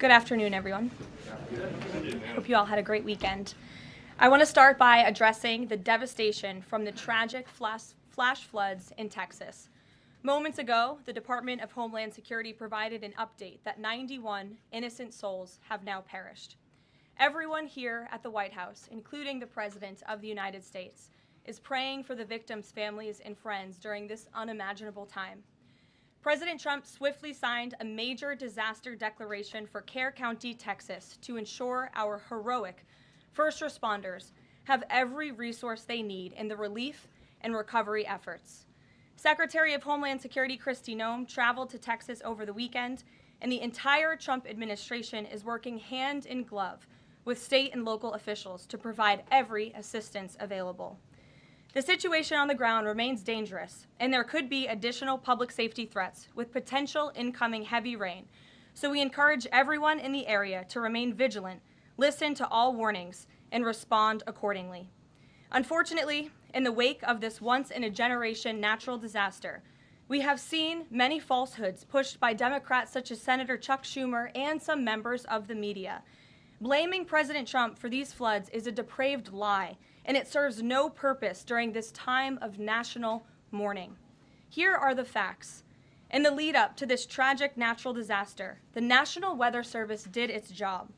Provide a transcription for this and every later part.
Good afternoon, everyone. Hope you all had a great weekend. I want to start by addressing the devastation from the tragic flash floods in Texas. Moments ago, the Department of Homeland Security provided an update that 91 innocent souls have now perished. Everyone here at the White House, including the President of the United States, is praying for the victims' families and friends during this unimaginable time. President Trump swiftly signed a major disaster declaration for Kerr County, Texas, to ensure our heroic first responders have every resource they need in the relief and recovery efforts. Secretary of Homeland Security Kristi Noem traveled to Texas over the weekend, and the entire Trump administration is working hand in glove with state and local officials to provide every assistance available. The situation on the ground remains dangerous, and there could be additional public safety threats with potential incoming heavy rain, so we encourage everyone in the area to remain vigilant, listen to all warnings, and respond accordingly. Unfortunately, in the wake of this once-in-a-generation natural disaster, we have seen many falsehoods pushed by Democrats such as Senator Chuck Schumer and some members of the media. Blaming President Trump for these floods is a depraved lie, and it serves no purpose during this time of national mourning. Here are the facts. In the lead up to this tragic natural disaster, the National Weather Service did its job.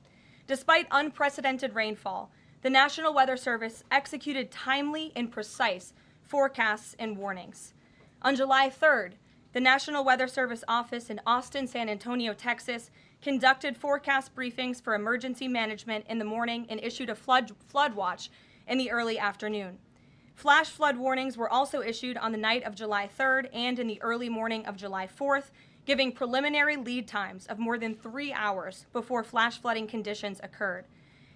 Despite unprecedented rainfall, the National Weather Service executed timely and precise forecasts and warnings. On July 3rd, the National Weather Service office in Austin, San Antonio, Texas, conducted forecast briefings for emergency management in the morning and issued a flood watch in the early afternoon. Flash flood warnings were also issued on the night of July 3rd and in the early morning of July 4th, giving preliminary lead times of more than 3 hours before flash flooding conditions occurred.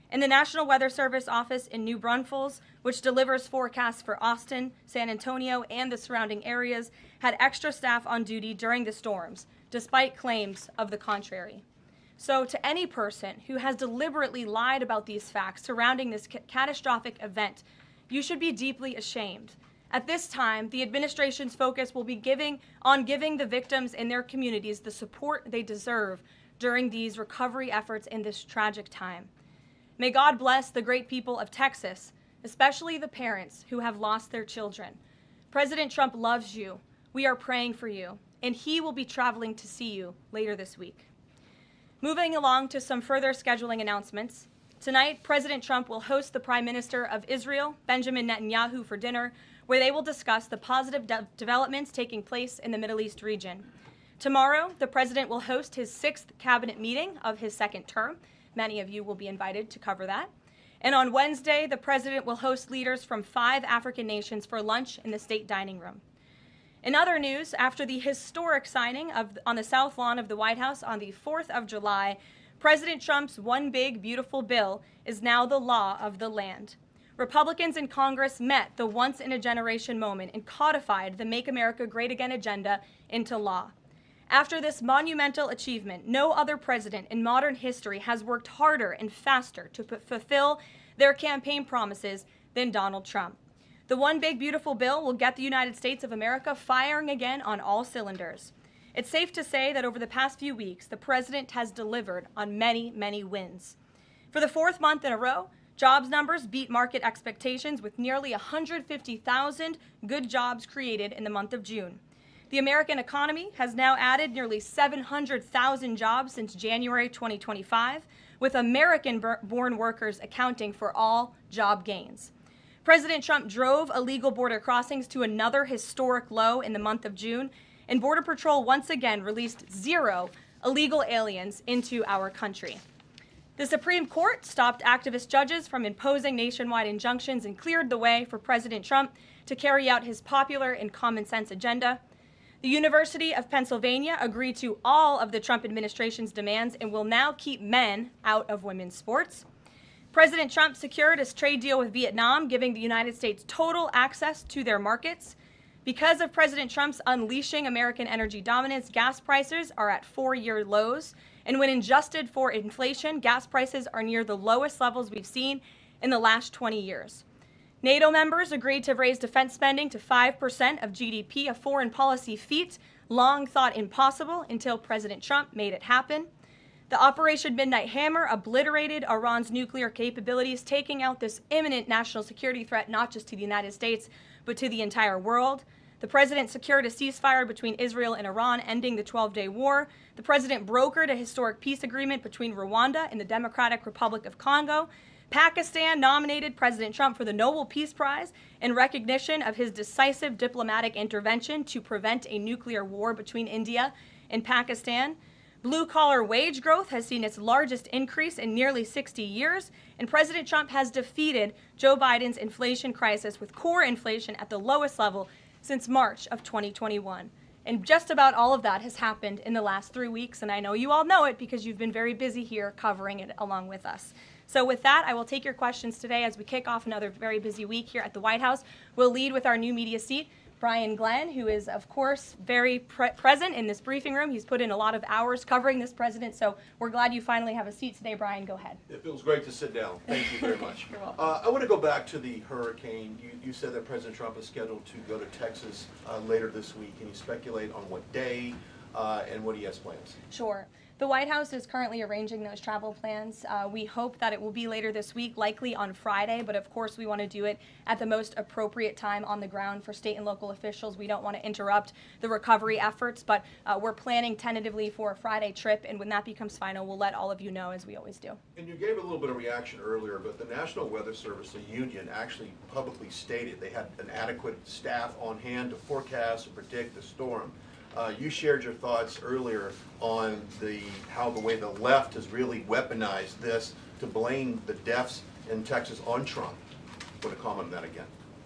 And the National Weather Service office in New Braunfels, which delivers forecasts for Austin, San Antonio, and the surrounding areas, had extra staff on duty during the storms, despite claims of the contrary. So to any person who has deliberately lied about these facts surrounding this catastrophic event, you should be deeply ashamed. At this time, the administration's focus will be giving the victims and their communities the support they deserve during these recovery efforts in this tragic time. May God bless the great people of Texas, especially the parents who have lost their children. President Trump loves you. We are praying for you, and he will be traveling to see you later this week. Moving along to some further scheduling announcements. Tonight, President Trump will host the Prime Minister of Israel, Benjamin Netanyahu, for dinner, where they will discuss the positive developments taking place in the Middle East region. Tomorrow, the President will host his 6th cabinet meeting of his second term. Many of you will be invited to cover that. And on Wednesday, the President will host leaders from 5 African nations for lunch in the state dining room. In other news, after the historic signing on the South Lawn of the White House on the 4th of July, President Trump's One Big Beautiful Bill is now the law of the land. Republicans in Congress met the once-in-a-generation moment and codified the Make America Great Again agenda into law. After this monumental achievement, no other president in modern history has worked harder and faster to fulfill their campaign promises than Donald Trump. The One Big Beautiful Bill will get the United States of America firing again on all cylinders. It's safe to say that over the past few weeks, the president has delivered on many, many wins. For the 4th month in a row, jobs numbers beat market expectations with nearly 150,000 good jobs created in the month of June. The American economy has now added nearly 700,000 jobs since January 2025, with American-born workers accounting for all job gains. President Trump drove illegal border crossings to another historic low in the month of June, and Border Patrol once again released 0 illegal aliens into our country. The Supreme Court stopped activist judges from imposing nationwide injunctions and cleared the way for President Trump to carry out his popular and common sense agenda. The University of Pennsylvania agreed to all of the Trump administration's demands and will now keep men out of women's sports. President Trump secured his trade deal with Vietnam, giving the United States total access to their markets. Because of President Trump's unleashing American energy dominance, gas prices are at 4-year lows. And when adjusted for inflation, gas prices are near the lowest levels we've seen in the last 20 years. NATO members agreed to raise defense spending to 5% of GDP, a foreign policy feat long thought impossible until President Trump made it happen. The Operation Midnight Hammer obliterated Iran's nuclear capabilities, taking out this imminent national security threat not just to the United States, but to the entire world. The president secured a ceasefire between Israel and Iran, ending the 12-day war. The president brokered a historic peace agreement between Rwanda and the Democratic Republic of Congo. Pakistan nominated President Trump for the Nobel Peace Prize in recognition of his decisive diplomatic intervention to prevent a nuclear war between India and Pakistan. Blue-collar wage growth has seen its largest increase in nearly 60 years, and President Trump has defeated Joe Biden's inflation crisis with core inflation at the lowest level since March of 2021. And just about all of that has happened in the last 3 weeks, and I know you all know it because you've been very busy here covering it along with us. So with that, I will take your questions today as we kick off another very busy week here at the White House. We'll lead with our new media seat, Brian Glenn, who is, of course, very present in this briefing room. He's put in a lot of hours covering this president, so we're glad you finally have a seat today. Brian, go ahead. It feels great to sit down. Thank you very much. You're welcome. I want to go back to the hurricane. You said that President Trump is scheduled to go to Texas later this week. Can you speculate on what day and what he has plans? Sure. The White House is currently arranging those travel plans. We hope that it will be later this week, likely on Friday, but of course we want to do it at the most appropriate time on the ground for state and local officials. We don't want to interrupt the recovery efforts, but we're planning tentatively for a Friday trip, and when that becomes final, we'll let all of you know, as we always do. And you gave a little bit of reaction earlier, but the National Weather Service, the union, actually publicly stated they had an adequate staff on hand to forecast and predict the storm. You shared your thoughts earlier on how the way the left has really weaponized this to blame the deaths in Texas on Trump. Want to comment on that again?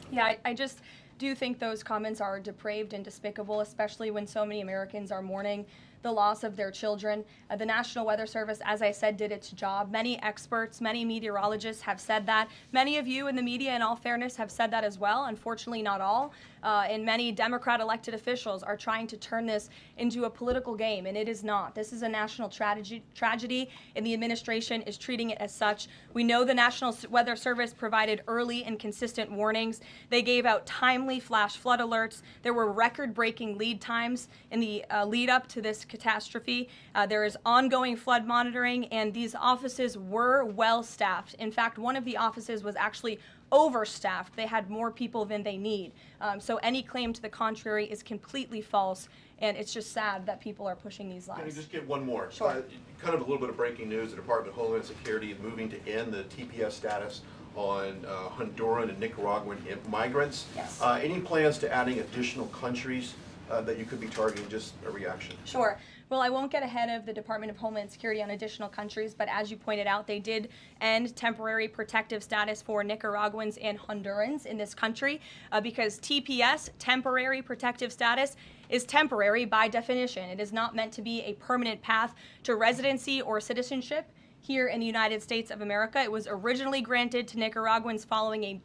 Yeah, I just do think those comments are depraved and despicable, especially when so many Americans are mourning the loss of their children. The National Weather Service, as I said, did its job. Many experts, many meteorologists have said that. Many of you in the media, in all fairness, have said that as well. Unfortunately, not all. And many Democrat elected officials are trying to turn this into a political game, and it is not. This is a national tragedy, and the administration is treating it as such. We know the National Weather Service provided early and consistent warnings. They gave out timely flash flood alerts. There were record-breaking lead times in the lead up to this catastrophe. There is ongoing flood monitoring, and these offices were well staffed. In fact, one of the offices was actually overstaffed. They had more people than they need. So any claim to the contrary is completely false, and it's just sad that people are pushing these lies. Can I just get one more? Sure. Kind of a little bit of breaking news. The Department of Homeland Security is moving to end the TPS status on Honduran and Nicaraguan migrants. Yes. Any plans to adding additional countries that you could be targeting? Just a reaction. Sure. Well, I won't get ahead of the Department of Homeland Security on additional countries, but as you pointed out, they did end temporary protective status for Nicaraguans and Hondurans in this country because TPS, temporary protective status, is temporary by definition. It is not meant to be a permanent path to residency or citizenship here in the United States of America. It was originally granted to Nicaraguans following a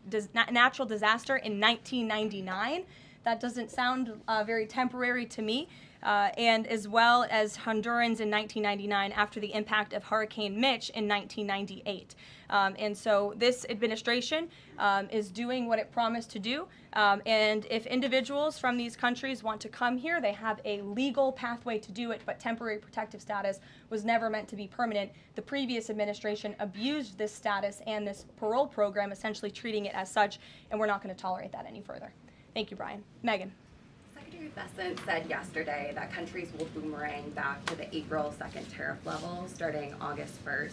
natural disaster in 1999. That doesn't sound very temporary to me. And as well as Hondurans in 1999 after the impact of Hurricane Mitch in 1998. And so this administration is doing what it promised to do. And if individuals from these countries want to come here, they have a legal pathway to do it, but temporary protective status was never meant to be permanent. The previous administration abused this status and this parole program, essentially treating it as such, and we're not going to tolerate that any further. Thank you, Brian. Megan. Secretary Bessent said yesterday that countries will boomerang back to the April 2nd tariff level starting August 1st.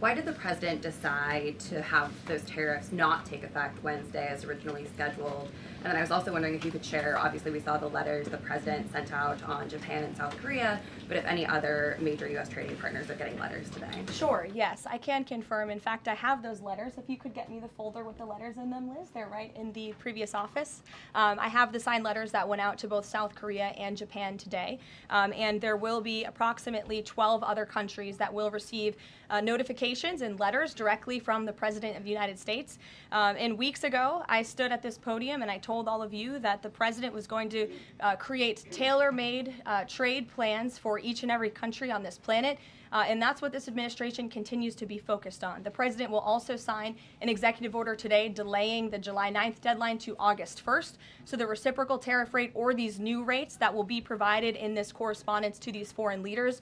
Why did the president decide to have those tariffs not take effect Wednesday as originally scheduled? And then I was also wondering if you could share, obviously we saw the letters the president sent out on Japan and South Korea, but if any other major U.S. trading partners are getting letters today. Sure, yes, I can confirm. In fact, I have those letters. If you could get me the folder with the letters in them, Liz, they're right in the previous office. I have the signed letters that went out to both South Korea and Japan today. And there will be approximately 12 other countries that will receive notifications and letters directly from the President of the United States. And weeks ago, I stood at this podium and I told all of you that the President was going to create tailor-made trade plans for each and every country on this planet. And that's what this administration continues to be focused on. The President will also sign an executive order today delaying the July 9th deadline to August 1st, so the reciprocal tariff rate or the these new rates that will be provided in this correspondence to these foreign leaders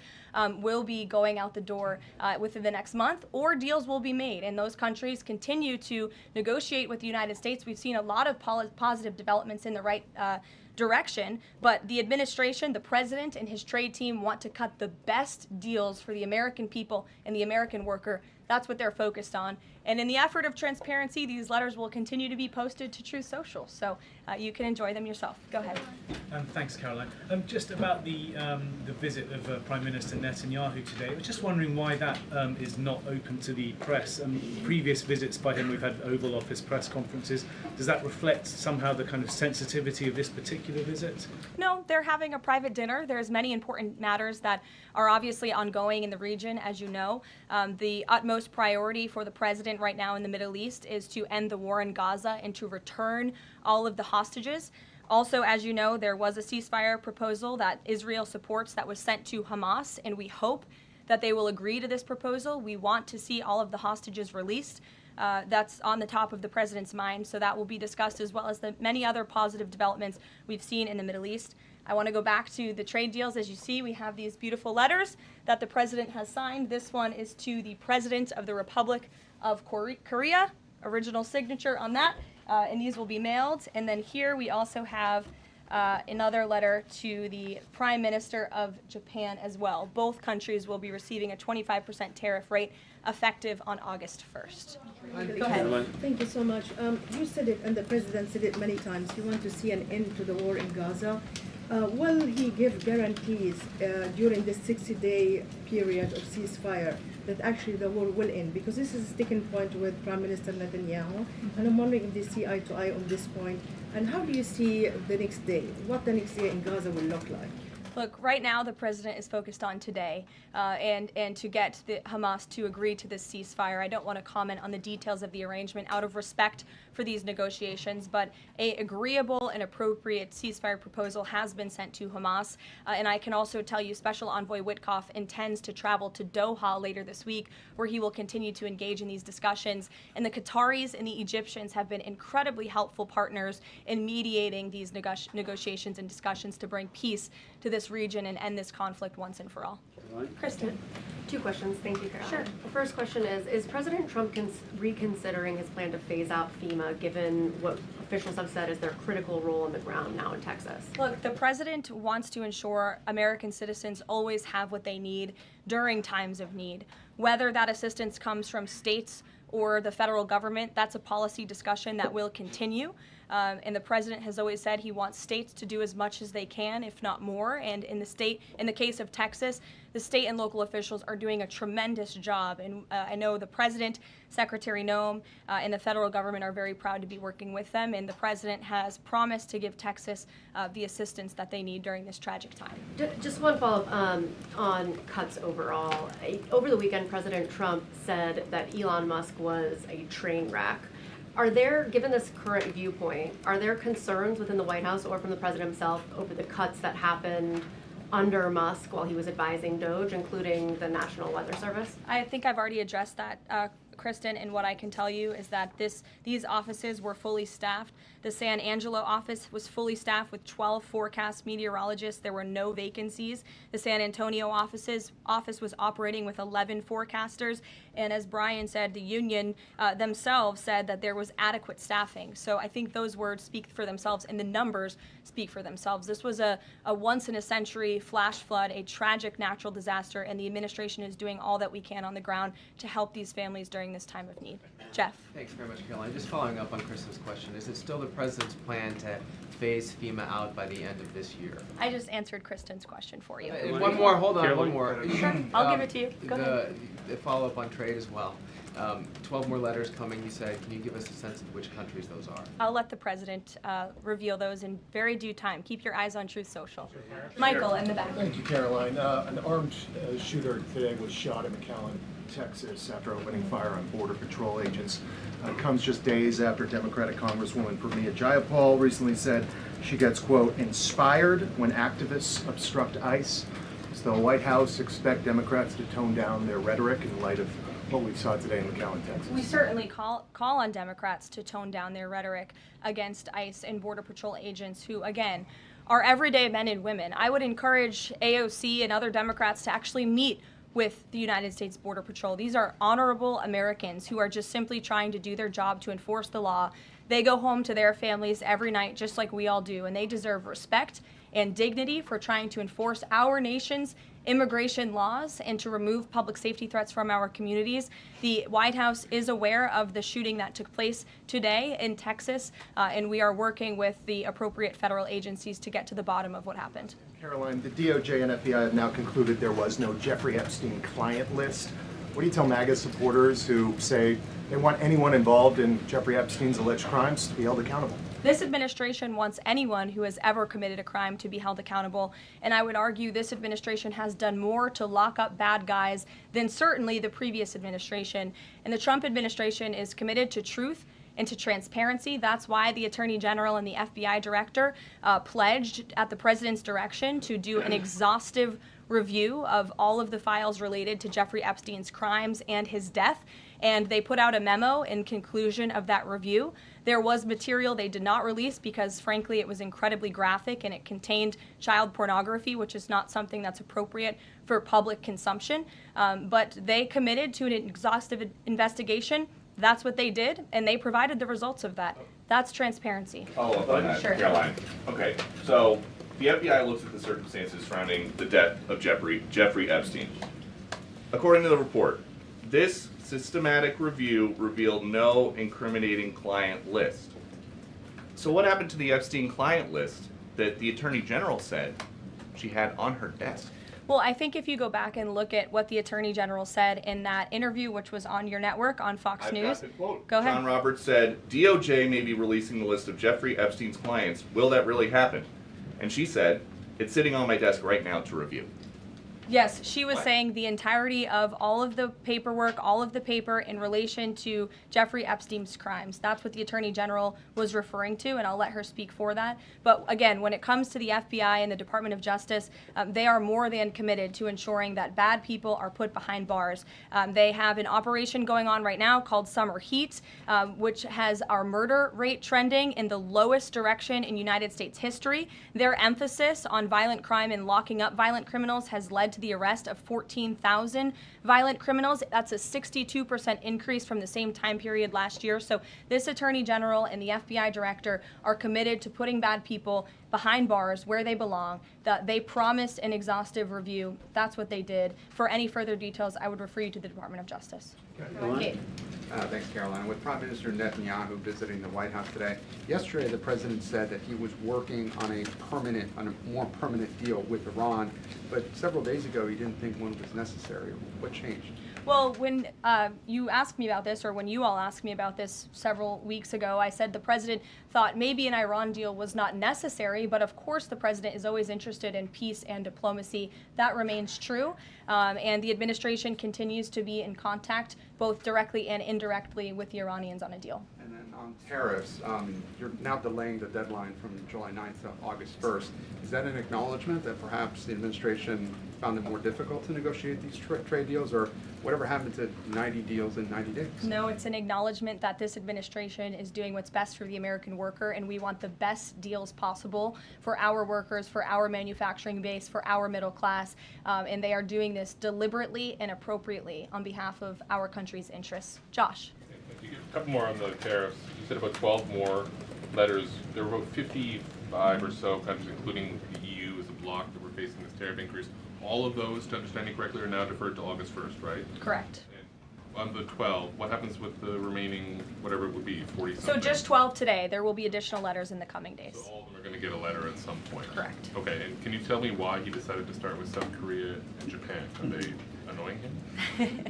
will be going out the door within the next month, or deals will be made, and those countries continue to negotiate with the United States. We've seen a lot of positive developments in the right direction, but the administration, the president, and his trade team want to cut the best deals for the American people and the American worker. That's what they're focused on. And in the effort of transparency, these letters will continue to be posted to Truth Social, so you can enjoy them yourself. Go ahead. Thanks, Caroline. Just about the visit of Prime Minister Netanyahu today, I was just wondering why that is not open to the press. Previous visits by him, we've had Oval Office press conferences. Does that reflect somehow the kind of sensitivity of this particular visit? No, they're having a private dinner. There's many important matters that are obviously ongoing in the region, as you know. The utmost priority for the president right now in the Middle East is to end the war in Gaza and to return all of the hostages. Also, as you know, there was a ceasefire proposal that Israel supports that was sent to Hamas, and we hope that they will agree to this proposal. We want to see all of the hostages released. That's on the top of the president's mind, so that will be discussed, as well as the many other positive developments we've seen in the Middle East. I want to go back to the trade deals. As you see, we have these beautiful letters that the president has signed. This one is to the President of the Republic of Korea, original signature on that, and these will be mailed. And then here we also have another letter to the Prime Minister of Japan as well. Both countries will be receiving a 25% tariff rate effective on August 1st. Go ahead. Thank you so much. You said it, and the President said it many times, you want to see an end to the war in Gaza. Will he give guarantees during this 60-day period of ceasefire that actually the war will end? Because this is a sticking point with Prime Minister Netanyahu, and I'm wondering if they see eye to eye on this point. And how do you see the next day? What the next day in Gaza will look like? Look, right now the president is focused on today and to get the Hamas to agree to this ceasefire. I don't want to comment on the details of the arrangement out of respect for these negotiations, but an agreeable and appropriate ceasefire proposal has been sent to Hamas. And I can also tell you Special Envoy Witkoff intends to travel to Doha later this week, where he will continue to engage in these discussions. And the Qataris and the Egyptians have been incredibly helpful partners in mediating these negotiations and discussions to bring peace to this region and end this conflict once and for all. Kristen. Two questions. Thank you, Caroline. Sure. The first question is President Trump reconsidering his plan to phase out FEMA, given what officials have said is their critical role on the ground now in Texas? Look, the president wants to ensure American citizens always have what they need during times of need. Whether that assistance comes from states or the federal government, that's a policy discussion that will continue. And the president has always said he wants states to do as much as they can, if not more. And in the case of Texas, the state and local officials are doing a tremendous job. And I know the president, Secretary Noem, and the federal government are very proud to be working with them. And the president has promised to give Texas the assistance that they need during this tragic time. Just one follow-up on cuts overall. Over the weekend, President Trump said that Elon Musk was a train wreck. Are there, given this current viewpoint, are there concerns within the White House or from the president himself over the cuts that happened under Musk while he was advising DOJ, including the National Weather Service? I think I've already addressed that, Kristen, and what I can tell you is that these offices were fully staffed. The San Angelo office was fully staffed with 12 forecast meteorologists. There were no vacancies. The San Antonio office was operating with 11 forecasters. And as Brian said, the union themselves said that there was adequate staffing. So I think those words speak for themselves, and the numbers speak for themselves. This was a once-in-a-century flash flood, a tragic natural disaster, and the administration is doing all that we can on the ground to help these families during this time of need. Jeff. Thanks very much, Caroline. Just following up on Kristen's question, is it still the president's plan to phase FEMA out by the end of this year? I just answered Kristen's question for you. One more, hold on, one more. Sure, I'll give it to you. Go ahead. The follow-up on trade as well. 12 more letters coming, you said. Can you give us a sense of which countries those are? I'll let the president reveal those in very due time. Keep your eyes on Truth Social. Michael, in the back. Thank you, Caroline. An armed shooter today was shot in McAllen, Texas, after opening fire on Border Patrol agents. Comes just days after Democratic Congresswoman Pramila Jayapal recently said she gets, quote, inspired when activists obstruct ICE. Does the White House expect Democrats to tone down their rhetoric in light of what we saw today in McAllen, Texas? We certainly call on Democrats to tone down their rhetoric against ICE and Border Patrol agents who, again, are everyday men and women. I would encourage AOC and other Democrats to actually meet with the United States Border Patrol. These are honorable Americans who are just simply trying to do their job to enforce the law. They go home to their families every night just like we all do, and they deserve respect and dignity for trying to enforce our nation's immigration laws and to remove public safety threats from our communities. The White House is aware of the shooting that took place today in Texas, and we are working with the appropriate federal agencies to get to the bottom of what happened. Caroline, the DOJ and FBI have now concluded there was no Jeffrey Epstein client list. What do you tell MAGA supporters who say they want anyone involved in Jeffrey Epstein's alleged crimes to be held accountable? This administration wants anyone who has ever committed a crime to be held accountable, and I would argue this administration has done more to lock up bad guys than certainly the previous administration. And the Trump administration is committed to truth and to transparency. That's why the Attorney General and the FBI Director pledged at the President's direction to do an exhaustive review of all of the files related to Jeffrey Epstein's crimes and his death. And they put out a memo in conclusion of that review. There was material they did not release because, frankly, it was incredibly graphic and it contained child pornography, which is not something that's appropriate for public consumption. But they committed to an exhaustive investigation. That's what they did, and they provided the results of that. That's transparency. Follow up on that, Sure. Caroline. Okay, so the FBI looks at the circumstances surrounding the death of Jeffrey Epstein. According to the report, this systematic review revealed no incriminating client list. So what happened to the Epstein client list that the Attorney General said she had on her desk? Well, I think if you go back and look at what the Attorney General said in that interview, which was on your network on Fox I've News. got the quote. Go ahead. John Roberts said, DOJ may be releasing the list of Jeffrey Epstein's clients. Will that really happen? And she said, it's sitting on my desk right now to review. Yes, she was What? saying the entirety of all of the paperwork, all of the paper in relation to Jeffrey Epstein's crimes. That's what the Attorney General was referring to, and I'll let her speak for that. But again, when it comes to the FBI and the Department of Justice, they are more than committed to ensuring that bad people are put behind bars. They have an operation going on right now called Summer Heat, which has our murder rate trending in the lowest direction in United States history. Their emphasis on violent crime and locking up violent criminals has led to the arrest of 14,000 violent criminals. That's a 62% increase from the same time period last year. So this Attorney General and the FBI Director are committed to putting bad people behind bars where they belong. They promised an exhaustive review. That's what they did. For any further details, I would refer you to the Department of Justice. Kate. Thanks, Caroline. With Prime Minister Netanyahu visiting the White House today, yesterday the president said that he was working on a more permanent deal with Iran, but several days ago he didn't think one was necessary. What changed? Well, when you asked me about this, or when you all asked me about this several weeks ago, I said the president thought maybe an Iran deal was not necessary, but of course the president is always interested in peace and diplomacy. That remains true, and the administration continues to be in contact, both directly and indirectly, with the Iranians on a deal. And then on tariffs, you're now delaying the deadline from July 9th to August 1st. Is that an acknowledgement that perhaps the administration found it more difficult to negotiate these trade deals, or whatever happened to 90 deals in 90 days? No, it's an acknowledgement that this administration is doing what's best for the American worker, and we want the best deals possible for our workers, for our manufacturing base, for our middle class, and they are doing this deliberately and appropriately on behalf of our country's interests. Josh. A couple more on the tariffs. You said about 12 more letters. There were about 55 or so countries, including the EU as a bloc, that were facing this tariff increase. All of those, to understand it correctly, are now deferred to August 1st, right? Correct. And on the 12, what happens with the remaining, whatever it would be, 40 something? So just 12 today. There will be additional letters in the coming days. So all of them are going to get a letter at some point? Correct. Okay, and can you tell me why he decided to start with South Korea and Japan? Are they annoying him?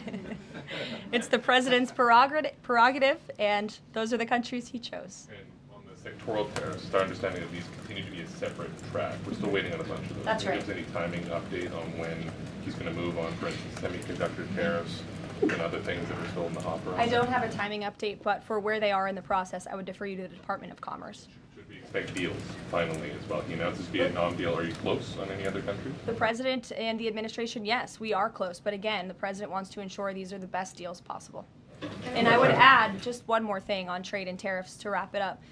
It's the president's prerogative, and those are the countries he chose. And on the sectoral tariffs, it's our understanding that these continue to be a separate track. We're still waiting on a bunch of those. That's Can you right. give us any timing update on when he's going to move on, for instance, semiconductor tariffs and other things that are still in the hopper? I don't have a timing update, but for where they are in the process, I would defer you to the Department of Commerce. Should we expect deals finally as well? He announced this to be a non-deal. Are you close on any other countries? The president and the administration, yes, we are close. But again, the president wants to ensure these are the best deals possible. And I would add just one more thing on trade and tariffs to wrap it up.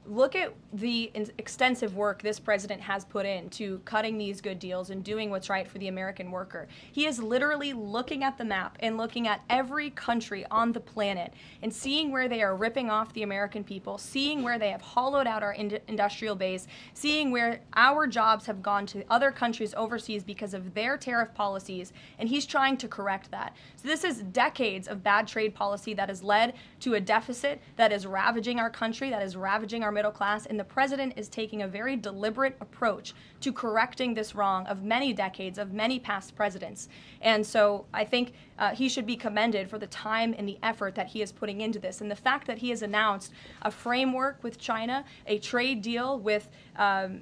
look at the extensive work this president has put into cutting these good deals and doing what's right for the American worker. He is literally looking at the map and looking at every country on the planet and seeing where they are ripping off the American people, seeing where they have hollowed out our industrial base, seeing where our jobs have gone to other countries overseas because of their tariff policies, and he's trying to correct that. So this is decades of bad trade policy that has led to a deficit that is ravaging our country, that is ravaging our middle class, and the president is taking a very deliberate approach to correcting this wrong of many decades, of many past presidents. And so I think he should be commended for the time and the effort that he is putting into this. And the fact that he has announced a framework with China, a trade deal with the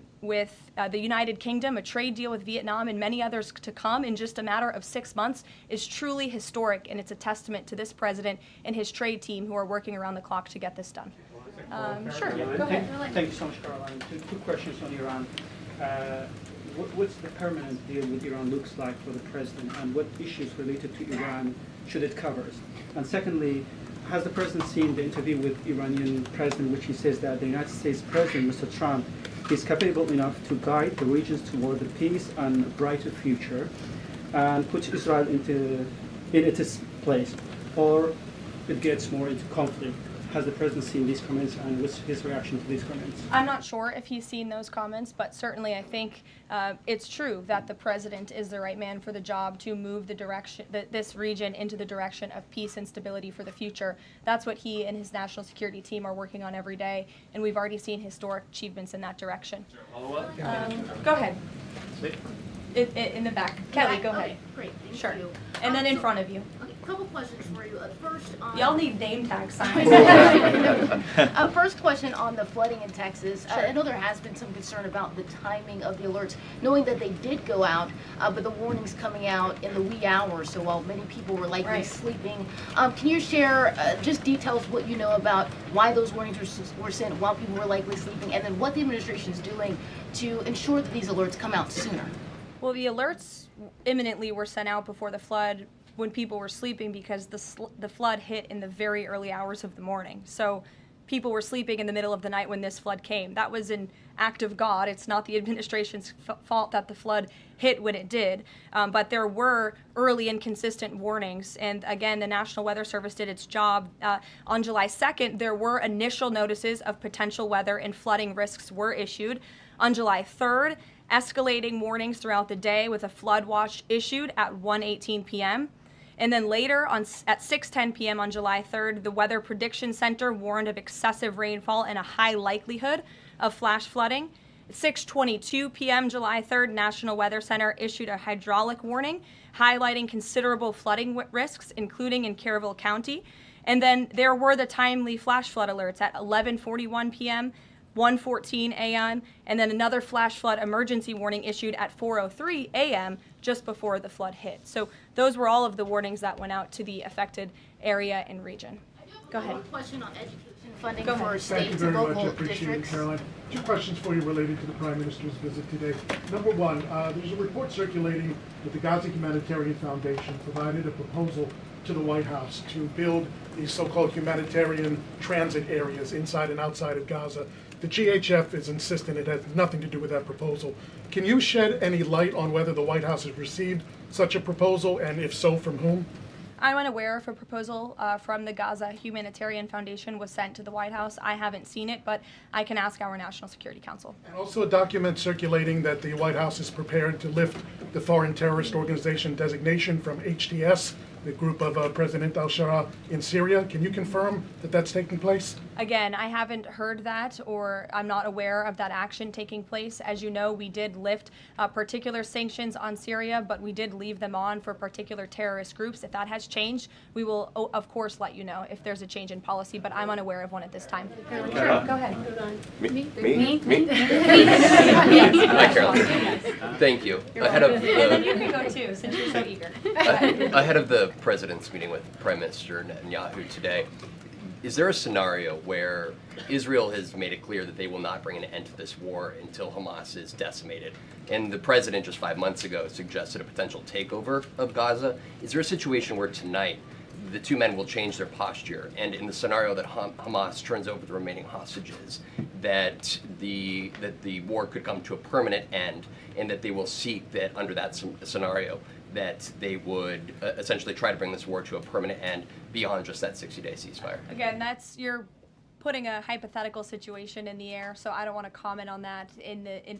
United Kingdom, a trade deal with Vietnam, and many others to come in just a matter of 6 months is truly historic, and it's a testament to this president and his trade team who are working around the clock to get this done. Sure, go ahead. Thank you so much, Karoline. Two questions on Iran. What's the permanent deal with Iran looks like for the president, and what issues related to Iran should it cover? And secondly, has the president seen the interview with Iranian president, which he says that the United States president, Mr. Trump, is capable enough to guide the regions toward a peace and a brighter future and put Israel in its place, or it gets more into conflict? Has the president seen these comments, and what's his reaction to these comments? I'm not sure if he's seen those comments, but certainly I think it's true that the president is the right man for the job to move the direction, this region into the direction of peace and stability for the future. That's what he and his national security team are working on every day, and we've already seen historic achievements in that direction. Go ahead. In the back. Kelly, go ahead. Great, thank Sure. you. And then in front of you. Okay, a couple questions for you. First, Y'all need name tag signs. First question on the flooding in Texas. I know there has been some concern about the timing of the alerts, knowing that they did go out, but the warnings coming out in the wee hours, so while many people were likely sleeping. Can you share just details what you know about why those warnings were sent while people were likely sleeping, and then what the administration is doing to ensure that these alerts come out sooner? Well, the alerts imminently were sent out before the flood when people were sleeping, because the flood hit in the very early hours of the morning. So people were sleeping in the middle of the night when this flood came. That was an act of God. It's not the administration's fault that the flood hit when it did. But there were early and consistent warnings. And again, the National Weather Service did its job. On July 2nd, there were initial notices of potential weather and flooding risks were issued. On July 3rd, escalating warnings throughout the day with a flood watch issued at 1:18 p.m. And then later at 6:10 p.m. on July 3rd, the Weather Prediction Center warned of excessive rainfall and a high likelihood of flash flooding. At 6:22 p.m. July 3rd, National Weather Center issued a hydraulic warning highlighting considerable flooding risks, including in Caryville County. And then there were the timely flash flood alerts at 11:41 p.m., 1:14 a.m., and then another flash flood emergency warning issued at 4:03 a.m. just before the flood hit. So those were all of the warnings that went out to the affected area and region. Go ahead. One question on education funding Go for ahead. states Thank you very and much. I local appreciate it, districts. Caroline. Two questions for you related to the Prime Minister's visit today. Number one, there's a report circulating that the Gaza Humanitarian Foundation provided a proposal to the White House to build these so-called humanitarian transit areas inside and outside of Gaza. The GHF is insistent it has nothing to do with that proposal. Can you shed any light on whether the White House has received such a proposal, and if so, from whom? I'm unaware if a proposal from the Gaza Humanitarian Foundation was sent to the White House. I haven't seen it, but I can ask our National Security Council. And also a document circulating that the White House is prepared to lift the Foreign Terrorist Organization designation from HTS, the group of President al-Shara in Syria. Can you confirm that that's taking place? Again, I haven't heard that, or I'm not aware of that action taking place. As you know, we did lift particular sanctions on Syria, but we did leave them on for particular terrorist groups. If that has changed, we will, of course, let you know if there's a change in policy, but I'm unaware of one at this time. Sure, go ahead. Me? Hi, Caroline. Thank you. Ahead of And then you can go too, since you're so eager. ahead of the president's meeting with Prime Minister Netanyahu today, is there a scenario where Israel has made it clear that they will not bring an end to this war until Hamas is decimated? And the president just 5 months ago suggested a potential takeover of Gaza. Is there a situation where tonight the two men will change their posture, and in the scenario that Hamas turns over the remaining hostages, that the war could come to a permanent end, and that they will seek that under that scenario that they would essentially try to bring this war to a permanent end beyond just that 60-day ceasefire. Again, you're putting a hypothetical situation in the air, so I don't want to comment on that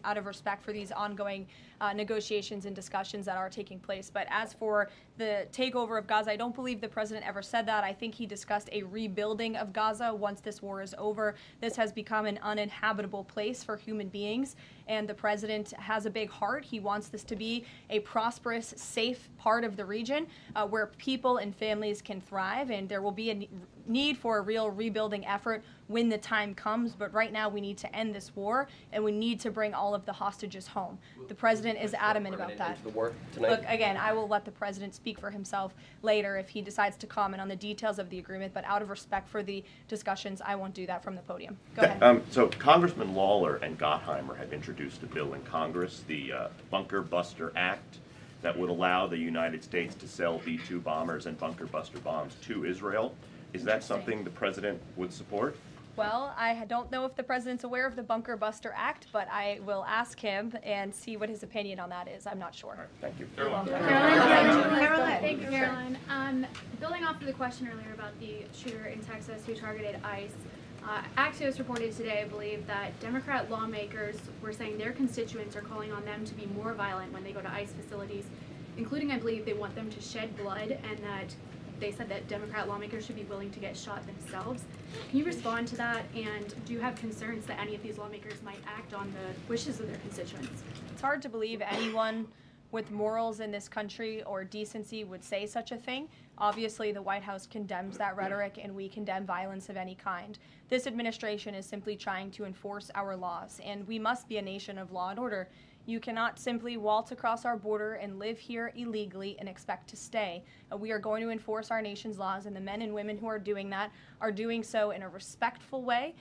out of respect for these ongoing negotiations and discussions that are taking place. But as for the takeover of Gaza, I don't believe the president ever said that. I think he discussed a rebuilding of Gaza once this war is over. This has become an uninhabitable place for human beings, and the president has a big heart. He wants this to be a prosperous, safe part of the region where people and families can thrive, and there will be a need for a real rebuilding effort when the time comes. But right now we need to end this war, and we need to bring all of the hostages home. The president is adamant about that. The war tonight? Look, again, I will let the president speak for himself later if he decides to comment on the details of the agreement, but out of respect for the discussions, I won't do that from the podium. Go ahead. So Congressman Lawler and Gottheimer have introduced a bill in Congress, the Bunker Buster Act, that would allow the United States to sell B-2 bombers and bunker buster bombs to Israel. Is that something the president would support? Well, I don't know if the president's aware of the Bunker Buster Act, but I will ask him and see what his opinion on that is. I'm not sure. Right, thank you. Caroline. Thank you, Caroline. Building off of the question earlier about the shooter in Texas who targeted ICE, Axios reported today, I believe, that Democrat lawmakers were saying their constituents are calling on them to be more violent when they go to ICE facilities, including, I believe, they want them to shed blood, and that they said that Democrat lawmakers should be willing to get shot themselves. Can you respond to that, and do you have concerns that any of these lawmakers might act on the wishes of their constituents? It's hard to believe anyone with morals in this country or decency would say such a thing. Obviously, the White House condemns that rhetoric, and we condemn violence of any kind. This administration is simply trying to enforce our laws, and we must be a nation of law and order. You cannot simply waltz across our border and live here illegally and expect to stay. We are going to enforce our nation's laws, and the men and women who are doing that are doing so in a respectful way.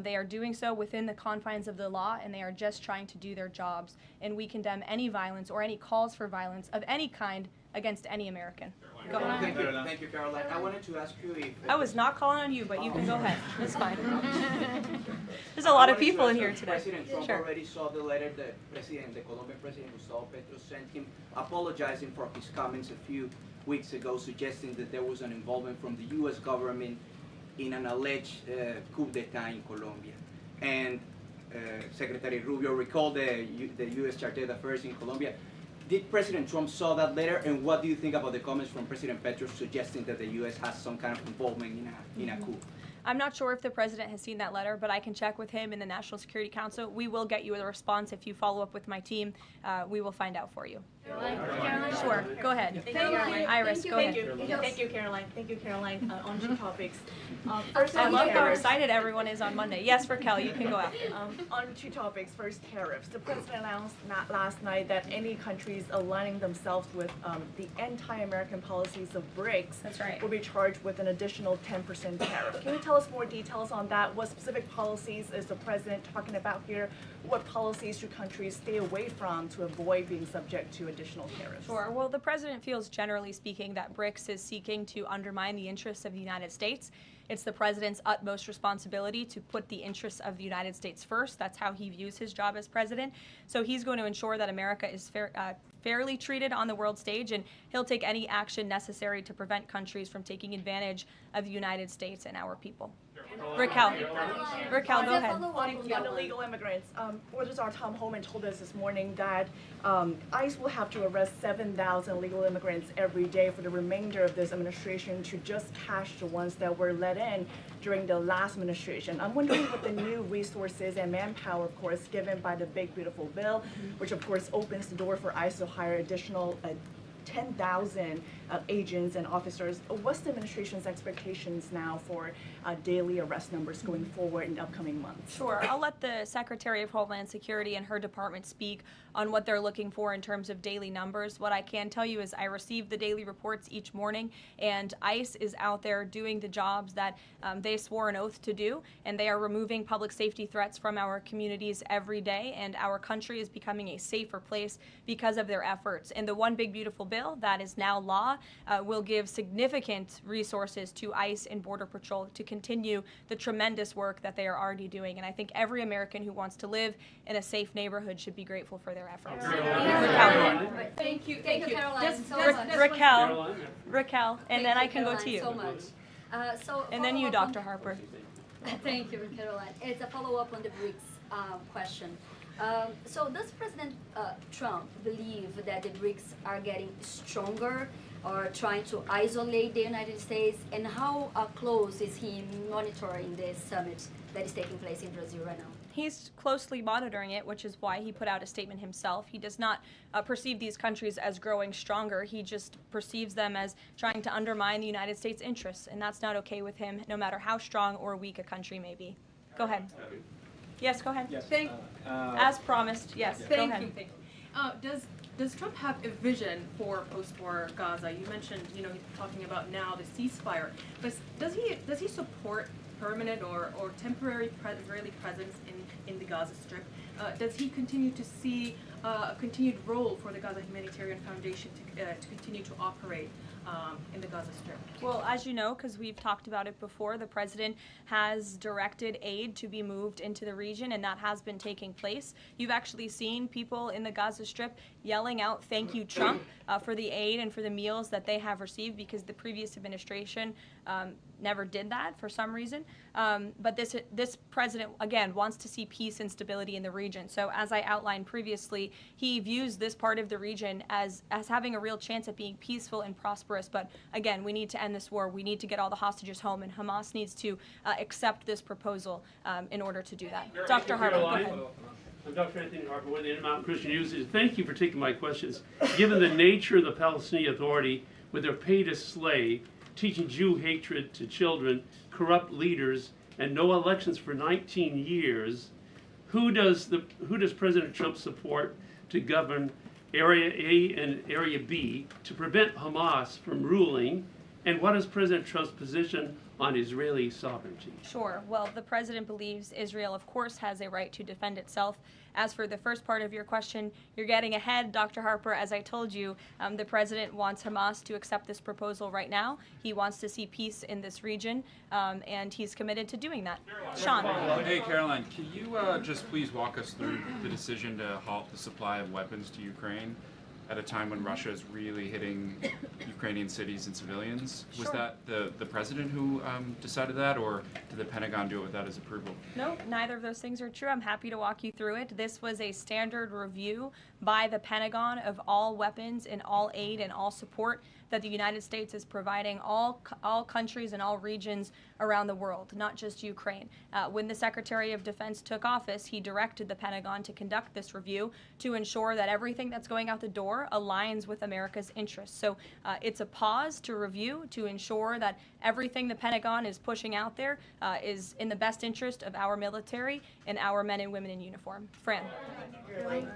They are doing so within the confines of the law, and they are just trying to do their jobs. And we condemn any violence or any calls for violence of any kind against any American. Go ahead. Thank you, Caroline. I wanted to ask you if... I was not calling on you, but you can go ahead. It's fine. There's a lot of people in here today. President Trump Sure. already saw the letter that the Colombian President Gustavo Petro sent him, apologizing for his comments a few weeks ago, suggesting that there was an involvement from the U.S. government in an alleged coup d'etat in Colombia. And Secretary Rubio recalled the U.S. Chargé d'Affaires in Colombia. Did President Trump saw that letter, and what do you think about the comments from President Petro suggesting that the U.S. has some kind of involvement in a coup? I'm not sure if the president has seen that letter, but I can check with him in the National Security Council. We will get you a response if you follow up with my team. We will find out for you. Caroline? Sure, go ahead. Iris, go ahead. Thank you, Caroline. Thank you, Caroline. On two topics. First, I love how excited everyone is on Monday. Yes, Raquel, you can go after. On two topics. First, tariffs. The president announced last night that any countries aligning themselves with the anti-American policies of BRICS will be charged with an additional 10% tariff. Can you tell us more details on that? What specific policies is the president talking about here? What policies should countries stay away from to avoid being subject to additional tariffs? Sure. Well, the president feels, generally speaking, that BRICS is seeking to undermine the interests of the United States. It's the president's utmost responsibility to put the interests of the United States first. That's how he views his job as president. So he's going to ensure that America is fairly treated on the world stage, and he'll take any action necessary to prevent countries from taking advantage of the United States and our people. Raquel, go ahead. On illegal immigrants, Reuters' our Tom Homan told us this morning that ICE will have to arrest 7,000 illegal immigrants every day for the remainder of this administration to just catch the ones that were let in during the last administration. I'm wondering what the new resources and manpower, of course, given by the Big Beautiful Bill, which of course opens the door for ICE to hire additional 10,000 agents and officers. What's the administration's expectations now for daily arrest numbers going forward in the upcoming months? Sure. I'll let the Secretary of Homeland Security and her department speak on what they're looking for in terms of daily numbers. What I can tell you is I receive the daily reports each morning, and ICE is out there doing the jobs that they swore an oath to do, and they are removing public safety threats from our communities every day, and our country is becoming a safer place because of their efforts. And the One Big Beautiful bill that is now law will give significant resources to ICE and Border Patrol to continue the tremendous work that they are already doing. And I think every American who wants to live in a safe neighborhood should be grateful for their efforts. Thank you, Karoline, so much. Raquel, and then I can go to you. So much. And then you, Dr. Harper. Thank you, Karoline. It's a follow-up on the BRICS question. So does President Trump believe that the BRICS are getting stronger or trying to isolate the United States? And how close is he monitoring this summit that is taking place in Brazil right now? He's closely monitoring it, which is why he put out a statement himself. He does not perceive these countries as growing stronger. He just perceives them as trying to undermine the United States' interests, and that's not okay with him, no matter how strong or weak a country may be. Go ahead. Yes, go ahead. Yes. As promised, yes, go ahead. Thank you. Does Trump have a vision for post-war Gaza? You mentioned, talking about now the ceasefire, but does he support permanent or temporary Israeli presence in the Gaza Strip? Does he continue to see a continued role for the Gaza Humanitarian Foundation to continue to operate in the Gaza Strip? Well, as you know, because we've talked about it before, the president has directed aid to be moved into the region, and that has been taking place. You've actually seen people in the Gaza Strip yelling out, "Thank you, Trump," for the aid and for the meals that they have received, because the previous administration never did that for some reason. But this president, again, wants to see peace and stability in the region. So as I outlined previously, he views this part of the region as having a real chance at being peaceful and prosperous. But again, we need to end this war. We need to get all the hostages home, and Hamas needs to accept this proposal in order to do that. Dr. Harper, go ahead. I'm Dr. Anthony Harper with the Intermountain Christian News. Thank you for taking my questions. Given the nature of the Palestinian Authority, with their pay to slay, teaching Jew hatred to children, corrupt leaders, and no elections for 19 years, who does President Trump support to govern Area A and Area B to prevent Hamas from ruling? And what is President Trump's position on Israeli sovereignty? Sure. Well, the president believes Israel, of course, has a right to defend itself. As for the first part of your question, you're getting ahead, Dr. Harper. As I told you, the president wants Hamas to accept this proposal right now. He wants to see peace in this region, and he's committed to doing that. Sean. Hey, Karoline, can you just please walk us through the decision to halt the supply of weapons to Ukraine at a time when Russia is really hitting Ukrainian cities and civilians? Was that the president who decided that, or did the Pentagon do it without his approval? No, neither of those things are true. I'm happy to walk you through it. This was a standard review by the Pentagon of all weapons and all aid and all support that the United States is providing all countries and all regions around the world, not just Ukraine. When the Secretary of Defense took office, he directed the Pentagon to conduct this review to ensure that everything that's going out the door aligns with America's interests. So it's a pause to review to ensure that everything the Pentagon is pushing out there is in the best interest of our military and our men and women in uniform. Fran.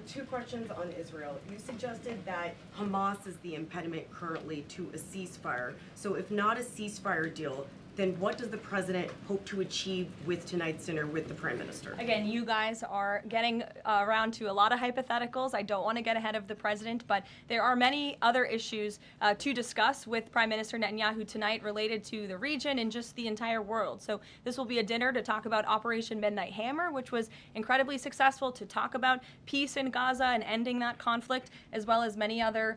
Two questions on Israel. You suggested that Hamas is the impediment currently to a ceasefire. So if not a ceasefire deal, then what does the president hope to achieve with tonight's dinner with the prime minister? Again, you guys are getting around to a lot of hypotheticals. I don't want to get ahead of the president, but there are many other issues to discuss with Prime Minister Netanyahu tonight related to the region and just the entire world. So this will be a dinner to talk about Operation Midnight Hammer, which was incredibly successful, to talk about peace in Gaza and ending that conflict, as well as many other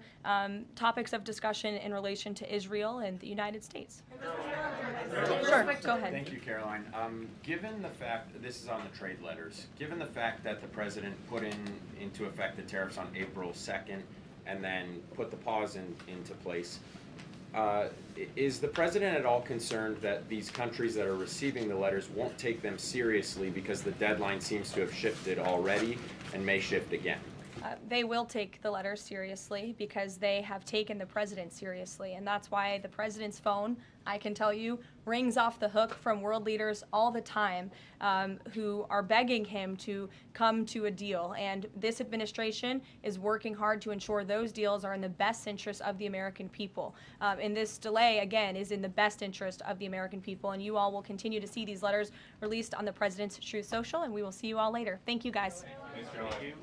topics of discussion in relation to Israel and the United States. Sure, go ahead. Thank you, Karoline. Given the fact, this is on the trade letters, given the fact that the president put into effect the tariffs on April 2nd and then put the pause into place, is the president at all concerned that these countries that are receiving the letters won't take them seriously because the deadline seems to have shifted already and may shift again? They will take the letters seriously because they have taken the president seriously, and that's why the president's phone, I can tell you, rings off the hook from world leaders all the time who are begging him to come to a deal. And this administration is working hard to ensure those deals are in the best interest of the American people. And this delay, again, is in the best interest of the American people. And you all will continue to see these letters released on the president's Truth Social, and we will see you all later. Thank you, guys. Thank you.